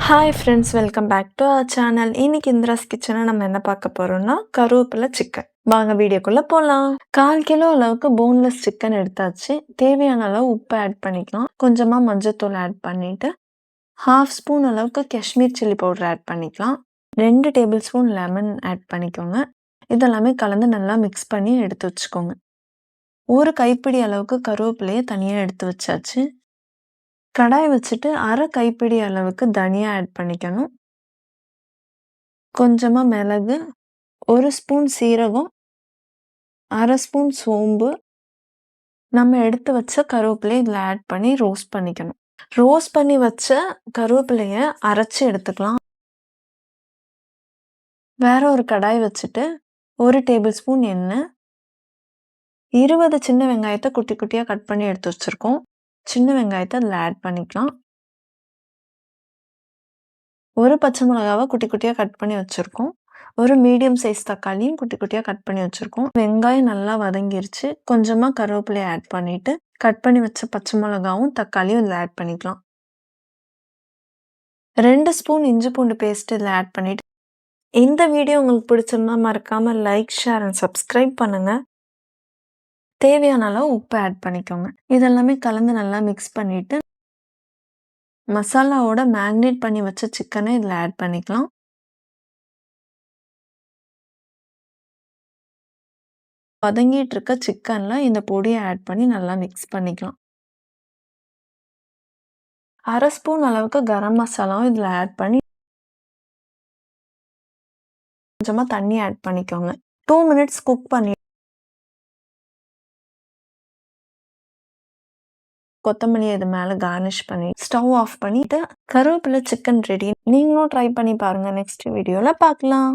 Hi friends, welcome back to our channel. இன்னைக்கு இந்திராஸ் கிச்சனை நம்ம என்ன பார்க்க போறோம்னா கருவேப்பிலை சிக்கன். வாங்க வீடியோக்குள்ள போகலாம். 1/4 கிலோ அளவுக்கு போன்லெஸ் சிக்கன் எடுத்தாச்சு. தேவையான அளவு உப்பு ஆட் பண்ணிக்கலாம். கொஞ்சமா மஞ்சத்தூள் ஆட் பண்ணிட்டு 1/2 ஸ்பூன் அளவுக்கு காஷ்மீர் சில்லி பவுடர் ஆட் பண்ணிக்கலாம். 2 டேபிள் ஸ்பூன் லெமன் ஆட் பண்ணிக்கோங்க. இதெல்லாமே கலந்து நல்லா மிக்ஸ் பண்ணி எடுத்து வச்சுக்கோங்க. ஒரு கைப்பிடி அளவுக்கு கருவேப்பிலையை தனியாக எடுத்து வச்சாச்சு. கடாய் வச்சுட்டு அரை கைப்பிடி அளவுக்கு தனியா ஆட் பண்ணிக்கணும். கொஞ்சமா மிளகு, 1 ஸ்பூன் சீரகம், அரை ஸ்பூன் சோம்பு, நம்ம எடுத்து வச்ச கருவேப்பிலையை இதில் ஆட் பண்ணி ரோஸ்ட் பண்ணிக்கணும். ரோஸ்ட் பண்ணி வச்ச கருவேப்பிலையை அரைச்சி எடுத்துக்கலாம். வேற ஒரு கடாய் வச்சுட்டு 1 டேபிள் ஸ்பூன் எண்ணெய், 20 சின்ன வெங்காயத்தை குட்டி குட்டியாக கட் பண்ணி எடுத்து வச்சுருக்கோம். சின்ன வெங்காயத்தை அதில் ஆட் பண்ணிக்கலாம். ஒரு பச்சை மிளகாவை குட்டி குட்டியாக கட் பண்ணி வச்சுருக்கோம். ஒரு மீடியம் சைஸ் தக்காளியும் குட்டி குட்டியாக கட் பண்ணி வச்சுருக்கோம். வெங்காயம் நல்லா வதங்கிருச்சு. கொஞ்சமாக கருவேப்பிலையை ஆட் பண்ணிவிட்டு கட் பண்ணி வச்ச பச்சை மிளகாவும் தக்காளியும் இதில் ஆட் பண்ணிக்கலாம். 2 ஸ்பூன் இஞ்சி பூண்டு பேஸ்ட் இதில் ஆட் பண்ணிவிட்டு, இந்த வீடியோ உங்களுக்கு பிடிச்சிருந்தா மறக்காமல் லைக், ஷேர் அண்ட் சப்ஸ்கிரைப் பண்ணுங்கள். தேவையான அளவு உப்பு ஆட் பண்ணிக்கோங்க. இதெல்லாமே கலந்து நல்லா மிக்ஸ் பண்ணிவிட்டு மசாலாவோட மேக்னேட் பண்ணி வச்ச சிக்கனை இதில் ஆட் பண்ணிக்கலாம். வதங்கிட்டு இருக்க சிக்கன்ல இந்த பொடியை ஆட் பண்ணி நல்லா மிக்ஸ் பண்ணிக்கலாம். அரை ஸ்பூன் அளவுக்கு கரம் மசாலாவும் இதில் ஆட் பண்ணி கொஞ்சமாக தண்ணி ஆட் பண்ணிக்கோங்க. 2 மினிட்ஸ் குக் பண்ணி கொத்தமல்லி இது மேலே கார்னிஷ் பண்ணி ஸ்டவ் ஆஃப் பண்ணிட்டு கருவேப்பிலை சிக்கன் ரெடி. நீங்களும் ட்ரை பண்ணி பாருங்க. நெக்ஸ்ட் வீடியோவில் பார்க்கலாம்.